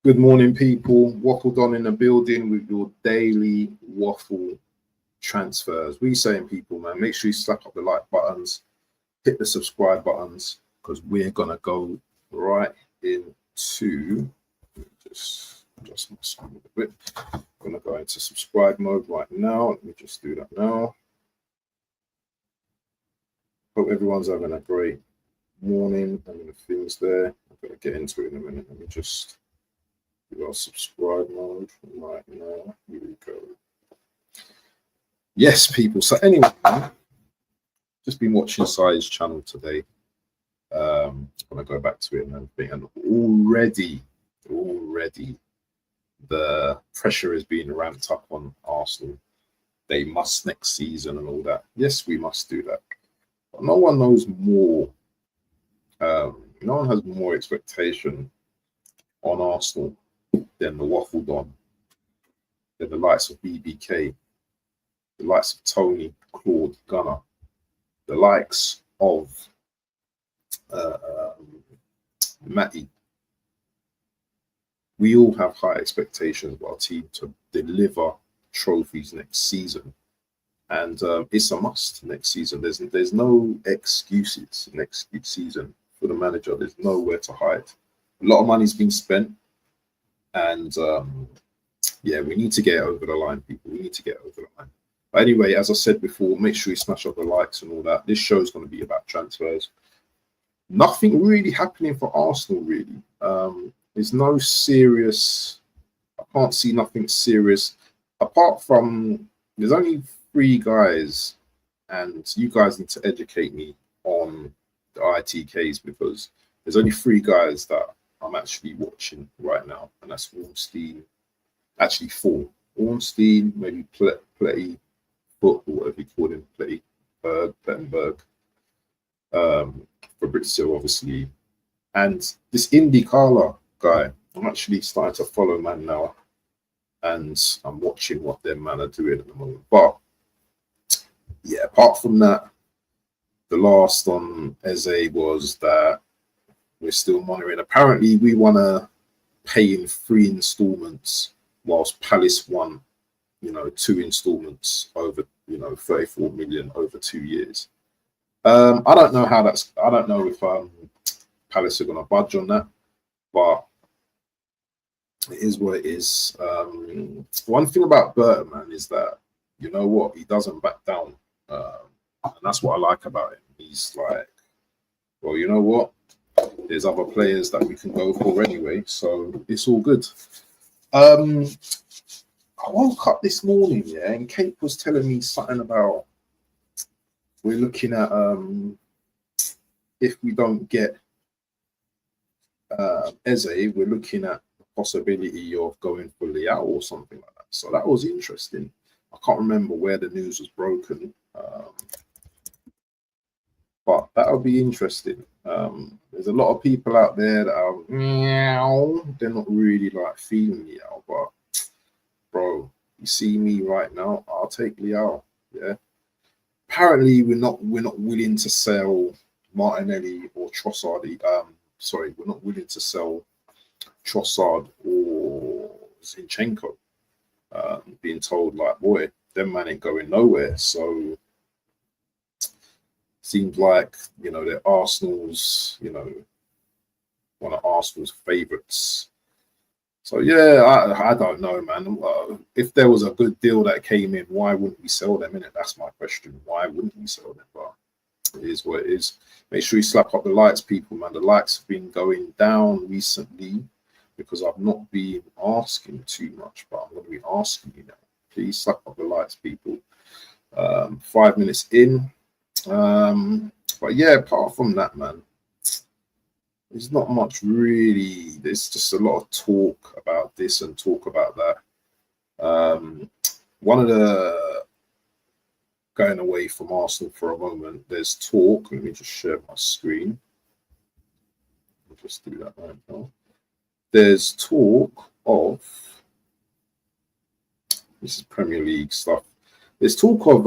Good morning, people. Waffle Don in the building with your daily Waffle transfers. We saying, people, man, make sure you slap up the like buttons, hit the subscribe buttons, because we're gonna go right into just adjust my screen a bit. I'm gonna go into subscribe mode right now. Let me just do that now. Hope everyone's having a great morning. I mean, the things there. I'm gonna get into it in a minute. Let me just do our subscribe mode right now. Here we go. Yes, people. So anyway, just been watching Sai's channel today. I'm gonna go back to it and everything, and already the pressure is being ramped up on Arsenal. They must next season and all that. Yes, we must do that. But no one knows more. No one has more expectation on Arsenal than the Waffle Don, than the likes of BBK, the likes of Tony, Claude, Gunner, the likes of Matty. We all have high expectations of our team to deliver trophies next season, and it's a must next season. There's no excuses next season for the manager. There's nowhere to hide. A lot of money's been spent, and yeah, we need to get over the line, people. We need to get over the line. But anyway, as I said before, make sure you smash up the likes and all that. This show is going to be about transfers. Nothing really happening for Arsenal, really. There's no serious. I can't see nothing serious apart from there's only 3 guys, and you guys need to educate me on the ITKs, because there's only 3 guys that I'm actually watching right now, and that's Ornstein. Actually, 4. Ornstein, maybe Play, Foot, or whatever you call him, Play, Plettenberg, Fabrizio, obviously, and this IndyCar guy. I'm actually starting to follow man now, and I'm watching what their man are doing at the moment. But yeah, apart from that, the last on Eze was that we're still monitoring. Apparently, we want to pay in 3 installments, whilst Palace won, 2 installments over, 34 million over 2 years. I don't know how that's. I don't know if Palace are going to budge on that, but it is what it is. One thing about Burton, man, is that you know what, he doesn't back down, and that's what I like about him. He's like, well, you know what, there's other players that we can go for anyway, so it's all good. I woke up this morning, yeah, and Kate was telling me something about we're looking at if we don't get Eze, we're looking at the possibility of going for Leao or something like that. So that was interesting. I can't remember where the news was broken, but that'll be interesting. There's a lot of people out there that are they're not really like feeling Leao, but bro, you see me right now, I'll take Leao. Yeah. Apparently, we're not willing to sell Martinelli or Trossard. We're not willing to sell Trossard or Zinchenko. Being told like, boy, them man ain't going nowhere. So seems like they're Arsenal's, one of Arsenal's favourites. So yeah, I don't know, man. If there was a good deal that came in, why wouldn't we sell them? Innit? That's my question. Why wouldn't we sell them? But it is what it is. Make sure you slap up the likes, people, man. The likes have been going down recently because I've not been asking too much, but I'm going to be asking you now. Please slap up the likes, people. 5 minutes in. But yeah, apart from that, man, there's not much really. There's just a lot of talk about this and talk about that. One of the going away from Arsenal for a moment, there's talk. Let me just share my screen. I'll just do that right now. There's talk of, this is Premier League stuff. There's talk of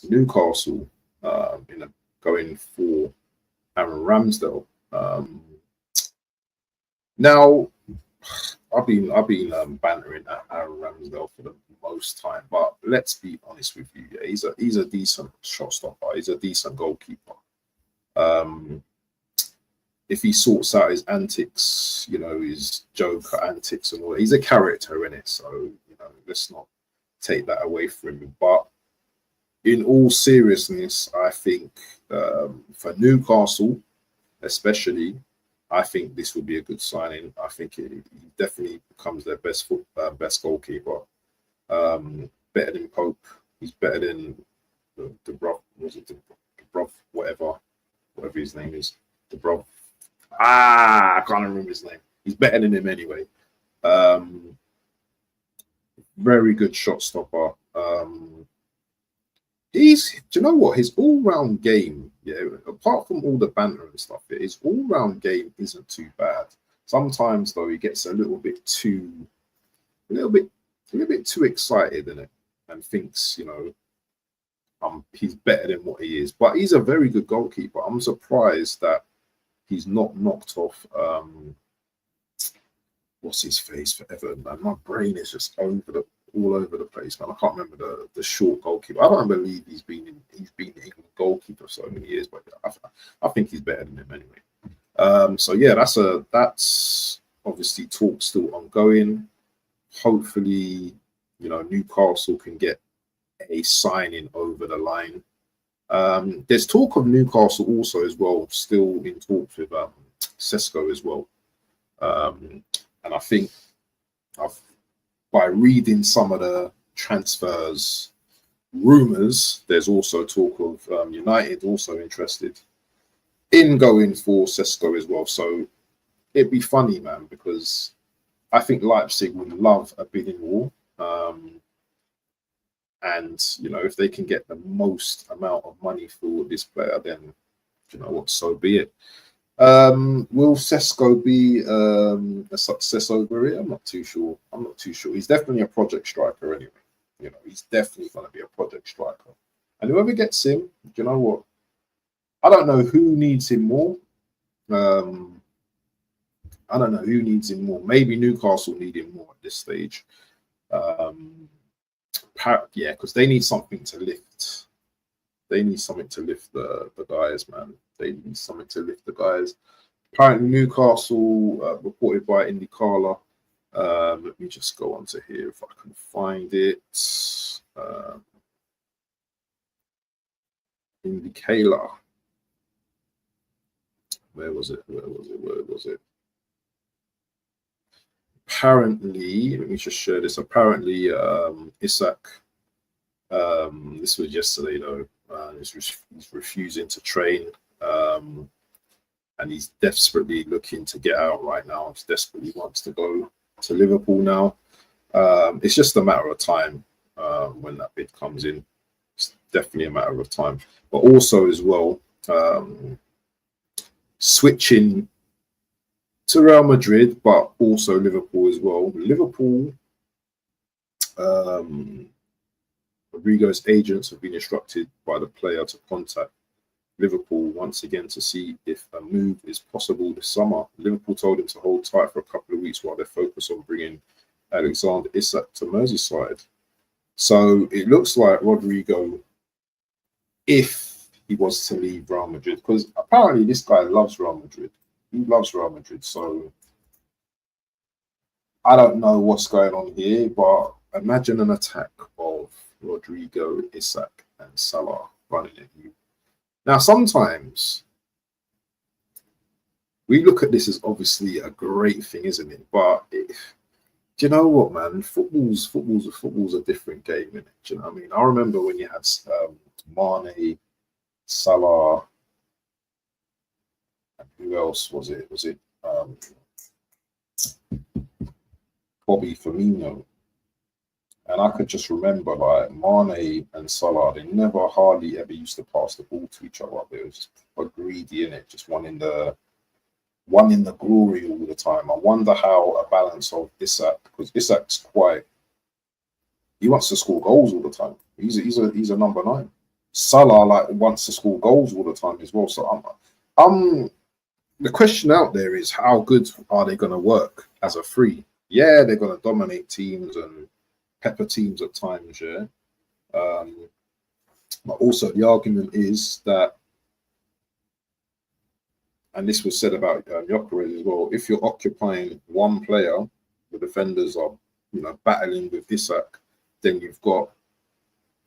Newcastle going for Aaron Ramsdale. Now, I've been bantering at Aaron Ramsdale for the most time, but let's be honest with you. Yeah, he's a decent shot stopper. He's a decent goalkeeper. Um, if he sorts out his antics, his Joker antics and all that, he's a character in it. So let's not take that away from him. But in all seriousness, I think for Newcastle, especially, I think this will be a good signing. I think he definitely becomes their best goalkeeper. Better than Pope. He's better than the Brough. Was it the Brough? Whatever his name is. The Brough. I can't remember his name. He's better than him anyway. Very good shot stopper. Do you know what? His all-round game, apart from all the banter and stuff, his all-round game isn't too bad. Sometimes though, he gets a little bit too excited in it and thinks, he's better than what he is. But he's a very good goalkeeper. I'm surprised that he's not knocked off. What's his face for Everton? Man, my brain is just all over the place, man. I can't remember the short goalkeeper. I don't believe he's been England goalkeeper for so many years, but I think he's better than him anyway. So yeah, that's obviously talk still ongoing. Hopefully, Newcastle can get a signing over the line. There's talk of Newcastle also as well, still in talks with Sesko as well. And I think by reading some of the transfers rumours, there's also talk of United also interested in going for Sesko as well. So it'd be funny, man, because I think Leipzig would love a bidding war. And, if they can get the most amount of money for this player, then, so be it. Will Sesko be a success over here? I'm not too sure. He's definitely a project striker anyway. He's definitely going to be a project striker. And whoever gets him, you know what? I don't know who needs him more. Maybe Newcastle need him more at this stage. Because they need something to lift. They need something to lift the guys, man. They need something to lift the guys. Apparently, Newcastle, reported by IndyCarler. Let me just go on to here if I can find it. IndyCarler. Where was it? Apparently, let me just share this. Apparently, Isak, this was yesterday though, he's refusing to train, and he's desperately looking to get out right now. He desperately wants to go to Liverpool now. It's just a matter of time when that bid comes in. It's definitely a matter of time. But also as well, switching to Real Madrid, but also Liverpool as well. Liverpool, Rodrygo's agents have been instructed by the player to contact Liverpool once again to see if a move is possible this summer. Liverpool told him to hold tight for a couple of weeks while they focus on bringing Alexander Isak to Merseyside. So it looks like Rodrygo, if he was to leave Real Madrid, because apparently this guy loves Real Madrid. He loves Real Madrid. So I don't know what's going on here, but imagine an attack of Rodrygo, Isak, and Salah running at you. Now, sometimes we look at this as obviously a great thing, isn't it? But do you know what, man? Football's a different game, isn't it? Do you know what I mean? I remember when you had Mane, Salah, and who else was it? Was it Bobby Firmino? And I could just remember, like, Mane and Salah, they never hardly ever used to pass the ball to each other. They were just greedy in it, just wanting the glory all the time. I wonder how a balance of Isak, because Isak's he wants to score goals all the time. He's a number 9. Salah wants to score goals all the time as well. So I'm the question out there is how good are they going to work as a three? Yeah, they're going to dominate teams and pepper teams at times, yeah. But also the argument is that, and this was said about Gyökeres as well, if you're occupying one player, the defenders are, battling with Isak, then you've got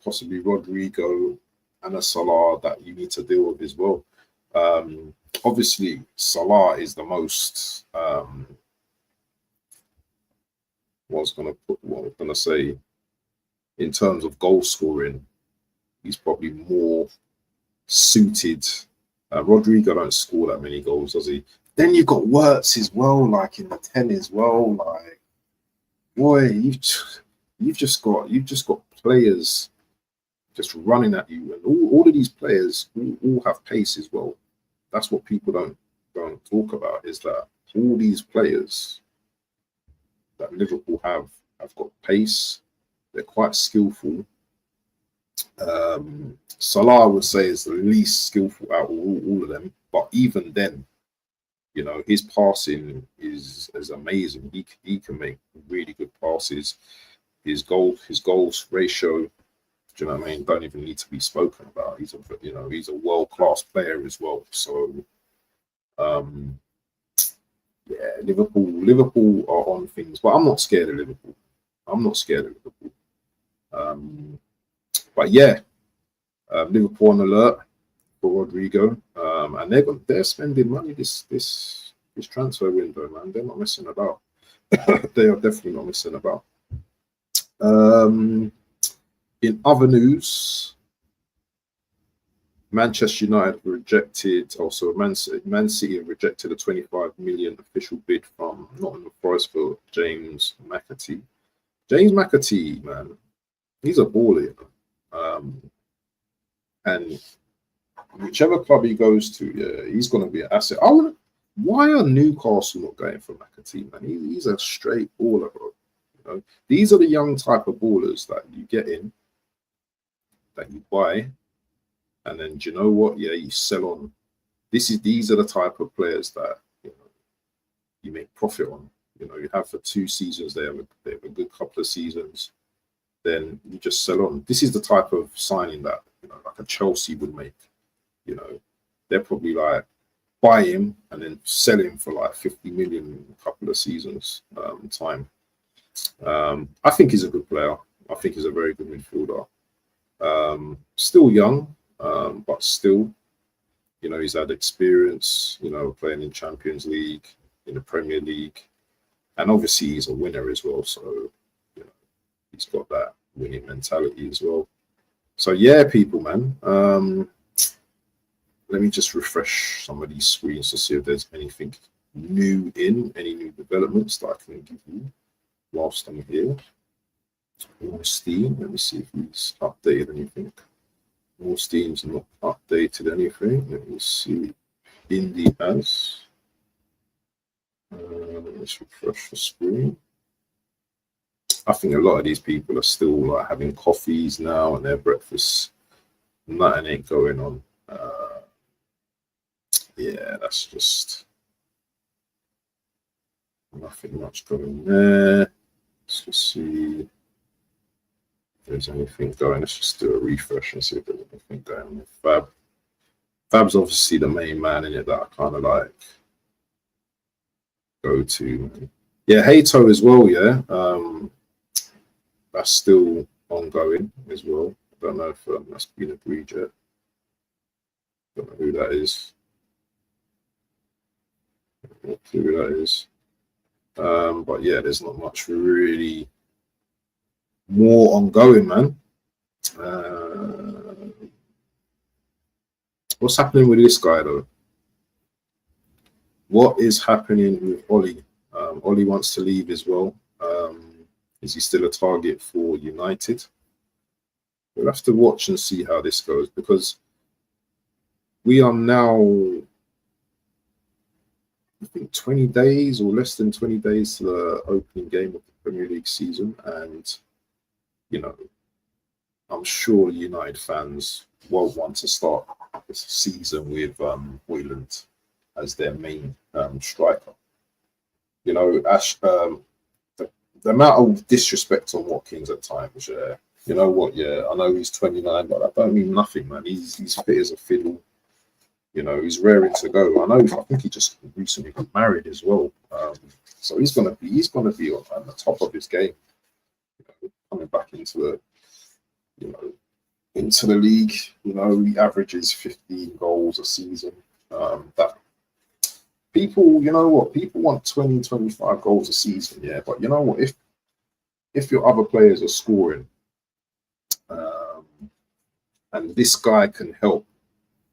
possibly Rodrygo and a Salah that you need to deal with as well. Obviously, Salah is the most, what I was going to say, in terms of goal scoring, he's probably more suited. Rodrygo don't score that many goals, does he? Then you've got Wirtz as well, like in the 10 as well. Like, boy, you've just got players just running at you, and all of these players all have pace as well. That's what people don't talk about, is that all these players that Liverpool have got pace. They're quite skillful. Salah, I would say, is the least skillful out of all of them. But even then, his passing is amazing. He can make really good passes. His goals ratio, do you know what I mean? Don't even need to be spoken about. He's a world-class player as well. So, yeah, Liverpool are on things, but I'm not scared of Liverpool. But yeah, Liverpool on alert for Rodrygo, and they're spending money this transfer window, man. They're not messing about. They are definitely not messing about. In other news, Manchester United rejected. Also, Man City rejected a 25 million official bid from Nottingham Forest for James McAtee. James McAtee, man, he's a baller, and whichever club he goes to, yeah, he's going to be an asset. Why are Newcastle not going for McAtee, man? He's a straight baller, bro. These are the young type of ballers that you get in, that you buy, and then do you know what? Yeah, you sell on. These are the type of players that you make profit on. You have for 2 seasons, they have a good couple of seasons, then you just sell on. This is the type of signing that like a Chelsea would make. They're probably like buy him and then sell him for like 50 million in a couple of seasons time. I think he's a good player. I think he's a very good midfielder. Still young, but still, he's had experience, playing in Champions League, in the Premier League, and obviously he's a winner as well. So, he's got that winning mentality as well. So yeah, people, man. Let me just refresh some of these screens to see if there's anything new any new developments that I can give you whilst I'm here. Steam, let me see if he's updated anything. Steam's not updated anything. Let me see. Indy has. Let's refresh the screen. I think a lot of these people are still like having coffees now and their breakfast. Nothing ain't going on. Yeah, that's just nothing much going there. Let's just see if there's anything going. Let's just do a refresh and see if there's anything going with Fab. Fab's obviously the main man in it that I kind of like go to. Yeah, Hato as well, yeah. That's still ongoing as well. I don't know if that's been agreed yet. Don't know who that is. Not clear who that is. But yeah, there's not much really more ongoing, man. What's happening with this guy though? What is happening with Ollie? Ollie wants to leave as well. Is he still a target for United? We'll have to watch and see how this goes, because we are now, I think, 20 days or less than 20 days to the opening game of the Premier League season. And, I'm sure United fans won't want to start this season with Hoyland. as their main striker. You know, the amount of disrespect on Watkins at times, yeah. You know what, yeah, I know he's 29, but that don't mean nothing, man. He's fit as a fiddle. You know, he's raring to go. I think he just recently got married as well. So he's gonna be on the top of his game. You know, coming back into the league. You know, he averages 15 goals a season. That people, you know what, people want 20, 25 goals a season, yeah. But you know what, if your other players are scoring, and this guy can help,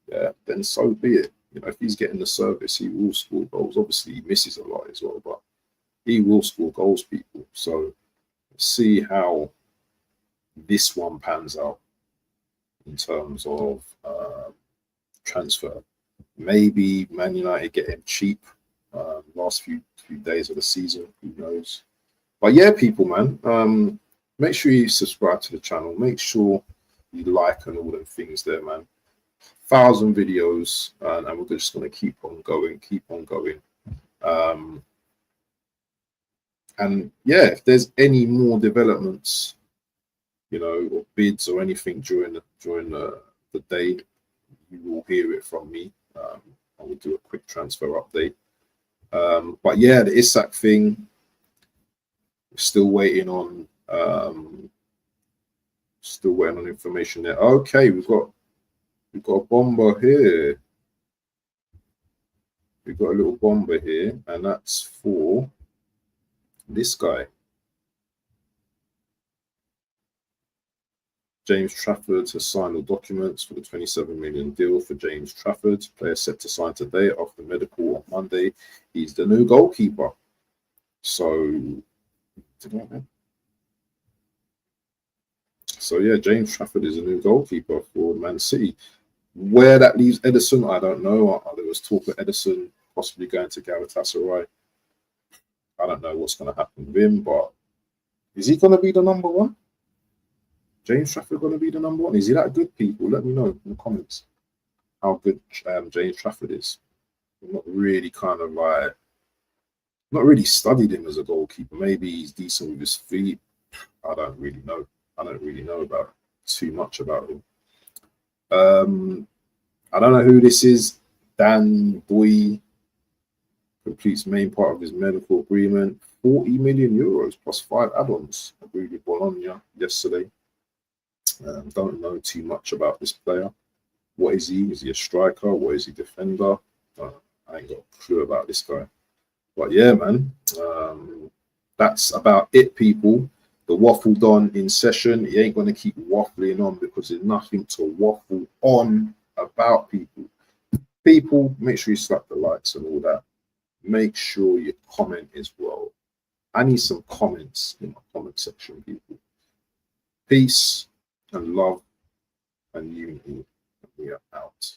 yeah, then so be it. You know, if he's getting the service, he will score goals. Obviously, he misses a lot as well, but he will score goals, people. So see how this one pans out in terms of transfer. Maybe Man United get him cheap last few days of the season. Who knows? But yeah, people, man, make sure you subscribe to the channel. Make sure you like and all them things there, man. 1,000 videos, and we're just going to keep on going. And yeah, if there's any more developments, you know, or bids or anything during the day, you will hear it from me. I will do a quick transfer update. But yeah, the Isak thing, still waiting on information there. Okay, we've got a bomber here. We've got a little bomber here, and that's for this guy. James Trafford has signed the documents for the 27 million deal for James Trafford. Player set to sign today after medical on Monday. He's the new goalkeeper. So yeah, James Trafford is a new goalkeeper for Man City. Where that leaves Ederson, I don't know. There was talk of Ederson possibly going to Galatasaray. I don't know what's going to happen with him, but is he going to be the number one? James Trafford going to be the number one? Is he that good, people? Let me know in the comments how good James Trafford is. I'm not really not really studied him as a goalkeeper. Maybe he's decent with his feet. I don't really know. I don't really know about too much about him. I don't know who this is. Dan Boy completes main part of his medical agreement. 40 million euros plus 5 add-ons. Agreed with Bologna yesterday. Don't know too much about this player. What is he? Is he a striker? What is he, defender? I ain't got a clue about this guy. But yeah, man, that's about it, people. The Waffle Don in session. He ain't going to keep waffling on because there's nothing to waffle on about, people. People, make sure you slap the likes and all that. Make sure you comment as well. I need some comments in my comment section, people. Peace and love and unity. We are out.